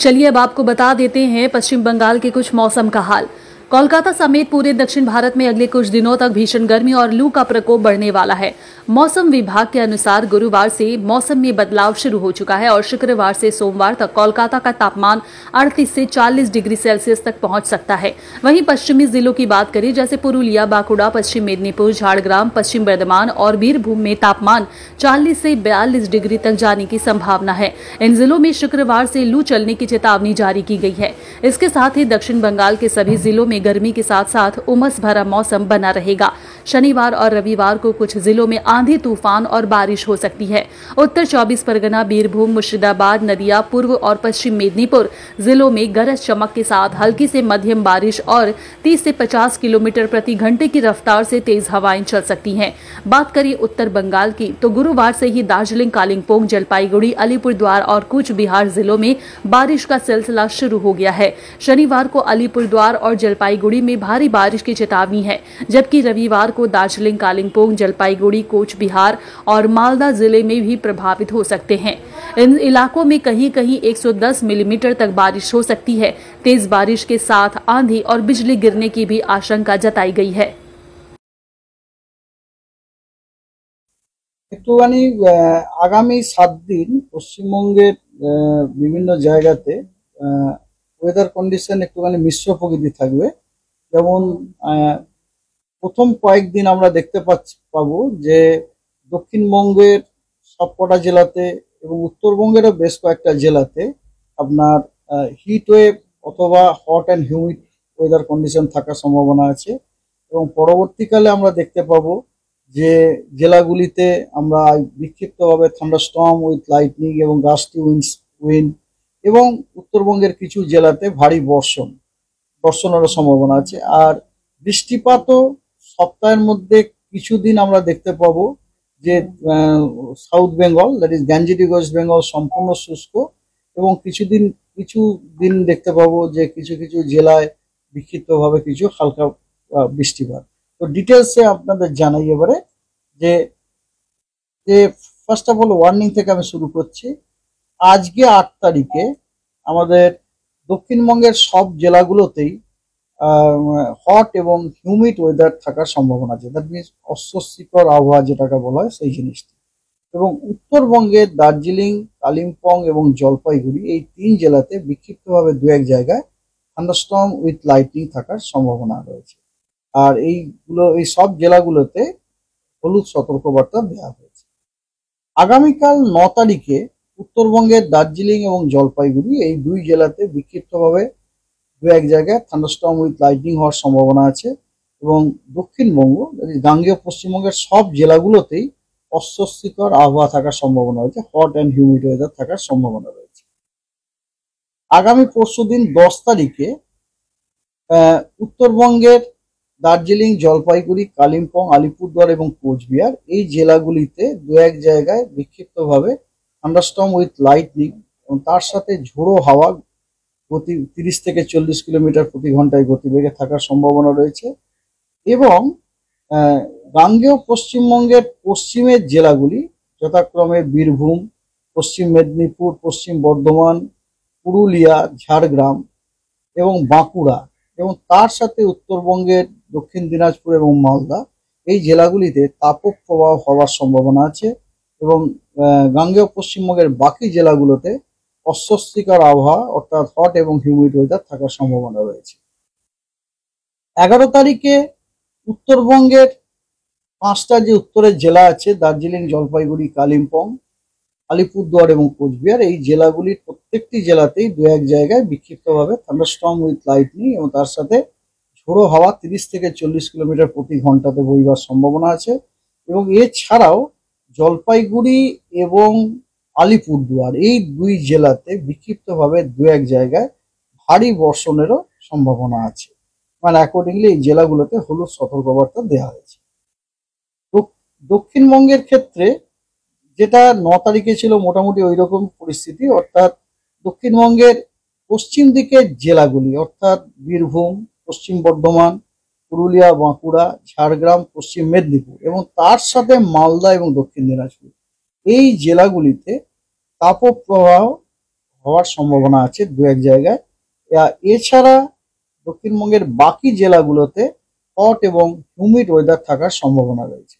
चलिए अब आपको बता देते हैं पश्चिम बंगाल के कुछ मौसम का हाल। कोलकाता समेत पूरे दक्षिण भारत में अगले कुछ दिनों तक भीषण गर्मी और लू का प्रकोप बढ़ने वाला है। मौसम विभाग के अनुसार गुरुवार से मौसम में बदलाव शुरू हो चुका है और शुक्रवार से सोमवार तक कोलकाता का तापमान 38 से 40 डिग्री सेल्सियस तक पहुंच सकता है। वहीं पश्चिमी जिलों की बात करें जैसे पुरुलिया, बांकुड़ा, पश्चिम मेदिनीपुर, झारग्राम, पश्चिम बर्धमान और बीरभूम में तापमान 40 से 42 डिग्री तक जाने की संभावना है। इन जिलों में शुक्रवार से लू चलने की चेतावनी जारी की गई है। इसके साथ ही दक्षिण बंगाल के सभी जिलों में गर्मी के साथ साथ उमस भरा मौसम बना रहेगा। शनिवार और रविवार को कुछ जिलों में आंधी, तूफान और बारिश हो सकती है। उत्तर 24 परगना, बीरभूम, मुर्शिदाबाद, नदिया, पूर्व और पश्चिम मेदिनीपुर जिलों में गरज चमक के साथ हल्की से मध्यम बारिश और 30 से 50 किलोमीटर प्रति घंटे की रफ्तार से तेज हवाएं चल सकती हैं। बात करें उत्तर बंगाल की तो गुरुवार से ही दार्जिलिंग, कालिम्पोंग, जलपाईगुड़ी, अलीपुरद्वार और कूच बिहार जिलों में बारिश का सिलसिला शुरू हो गया है। शनिवार को अलीपुरद्वार और जलपाईगुड़ी में भारी बारिश की चेतावनी है, जबकि रविवार को दार्जिलिंग, कालिम्पोंग, जलपाईगुड़ी, कूच बिहार और मालदा जिले में भी प्रभावित हो सकते हैं। इन इलाकों में कहीं कहीं 110 मिलीमीटर तक बारिश हो सकती है। तेज बारिश के साथ आंधी और बिजली गिरने की भी आशंका जताई गई है। একটুখানি আগামী 7 দিন পশ্চিমবঙ্গের বিভিন্ন জায়গাতে ওয়েদার কন্ডিশন একটুখানি মিশ্র প্রকৃতি থাকবে। যেমন প্রথম কয়েকদিন আমরা দেখতে পাবো যে দক্ষিণবঙ্গের সবকটা জেলাতে এবং উত্তরবঙ্গেরও বেশ কয়েকটা জেলাতে আপনার হিট ওয়েভ অথবা hot and humid weather condition থাকার সম্ভাবনা আছে। এবং পরবর্তীকালে আমরা দেখতে পাবো যে জেলাগুলিতে আমরা বিক্ষিপ্তভাবে থান্ডারস্টর্ম উইথ লাইটনিং এবং গাস্টি উইন্ড এবং উত্তরবঙ্গের কিছু জেলাতে ভারী বর্ষণেরও সম্ভাবনা আছে। আর বৃষ্টিপাতও সপ্তাহের মধ্যে কিছুদিন আমরা দেখতে পাবো যে south Bengal that is Gangetic West Bengal সম্পূর্ণ শুষ্ক এবং কিছু দিন দেখতে পাবো যে কিছু জেলায় বিক্ষিপ্তভাবে কিছু হালকা বৃষ্টিপাত। তো ডিটেলসে আপনাদের জানাই এবারে যে ফার্স্ট অফ অল ওয়ার্নিং থেকে আমি শুরু করছি। আজকে 8 তারিখে আমাদের দক্ষিণবঙ্গের সব জেলাগুলোতেই হট এবং হিউমিড ওয়েদার থাকার সম্ভাবনা আছে। দ্যাট মিনস অস্বস্তিকর আবহাওয়া যেটাকে বলা হয় সেই জিনিসটি। এবং উত্তরবঙ্গের দার্জিলিং, কালিম্পং এবং জলপাইগুড়ি এই 3 জেলাতে বিক্ষিপ্তভাবে 2-1 জায়গায় থান্ডারস্টর্ম উইথ লাইটনিং থাকার সম্ভাবনা রয়েছে। আর এই সব জেলাগুলোতে হলুদ সতর্কবার্তা দেওয়া হয়েছে। আগামীকাল 9 তারিখে উত্তরবঙ্গের দার্জিলিং এবং জলপাইগুড়ি এই 2 জেলাতে বিক্ষিপ্তভাবে 2-1 জায়গায় থান্ডারস্টর্ম উইথ লাইটনিং হওয়ার সম্ভাবনা আছে। এবং দক্ষিণবঙ্গ গাঙ্গেয় পশ্চিমবঙ্গের সব জেলাগুলোতেই অস্বস্তিকর আবহাওয়া থাকার সম্ভাবনা রয়েছে, হট অ্যান্ড হিউমিড ওয়েদার থাকার সম্ভাবনা রয়েছে। আগামী পরশুদিন 10 তারিখে উত্তরবঙ্গের দার্জিলিং, জলপাইগুড়ি, কালিম্পং, আলিপুরদুয়ার এবং কোচবিহার এই জেলাগুলিতে 2-1 জায়গায় বিক্ষিপ্তভাবে থান্ডারস্টর্ম উইথ লাইটনিং এবং তার সাথে ঝোড়ো হাওয়া গতি 30 থেকে 40 কিলোমিটার প্রতি ঘন্টায় গতিবেগে থাকার সম্ভাবনা রয়েছে। এবং গাঙ্গেয় পশ্চিমবঙ্গের পশ্চিমের জেলাগুলি যথাক্রমে বীরভূম, পশ্চিম মেদিনীপুর, পশ্চিম বর্ধমান, পুরুলিয়া, ঝাড়গ্রাম এবং বাঁকুড়া এবং তার সাথে উত্তরবঙ্গের দক্ষিণ দিনাজপুর এবং মালদা এই জেলাগুলিতে তাপপ্রবাহ হওয়ার সম্ভাবনা আছে। এবং গাঙ্গেয় পশ্চিমবঙ্গের বাকি জেলাগুলোতে অস্বস্তিকর আবহাওয়া অর্থাৎ হট এবং হিউমিড ওয়েদার থাকার সম্ভাবনা রয়েছে। 11 তারিখে উত্তরবঙ্গের 5টা যে উত্তরের জেলা আছে দার্জিলিং, জলপাইগুড়ি, কালিম্পং, আলিপুরদুয়ার এবং কোচবিহার এই জেলাগুলির প্রত্যেকটি জেলাতেই 2-1 জায়গায় বিক্ষিপ্তভাবে থান্ডারস্টর্ম উইথ লাইটনিং এবং তার সাথে ঝোড়ো হাওয়া 30 থেকে 40 কিলোমিটার প্রতি ঘন্টাতে বইবার সম্ভাবনা আছে। এবং এছাড়াও জলপাইগুড়ি এবং আলিপুরদুয়ার এই 2 জেলাতে বিক্ষিপ্তভাবে 2-1 জায়গায় ভারী বর্ষণেরও সম্ভাবনা আছে। মানে অ্যাকর্ডিংলি এই জেলাগুলোতে হলুদ সতর্কবার্তা দেওয়া হয়েছে। দক্ষিণবঙ্গের ক্ষেত্রে যেটা 9 তারিখে ছিল মোটামুটি ওই রকম পরিস্থিতি, অর্থাৎ দক্ষিণবঙ্গের পশ্চিম দিকের জেলাগুলি অর্থাৎ বীরভূম, পশ্চিম বর্ধমান, পুরুলিয়া, বাঁকুড়া, ঝাড়গ্রাম, পশ্চিম মেদিনীপুর এবং তার সাথে মালদা এবং দক্ষিণ দিনাজপুর এই জেলাগুলিতে তাপপ্রবাহ হওয়ার সম্ভাবনা আছে দু এক জায়গায়। এছাড়া দক্ষিণবঙ্গের বাকি জেলাগুলোতে হট এবং হিউমিড ওয়েদার থাকার সম্ভাবনা রয়েছে।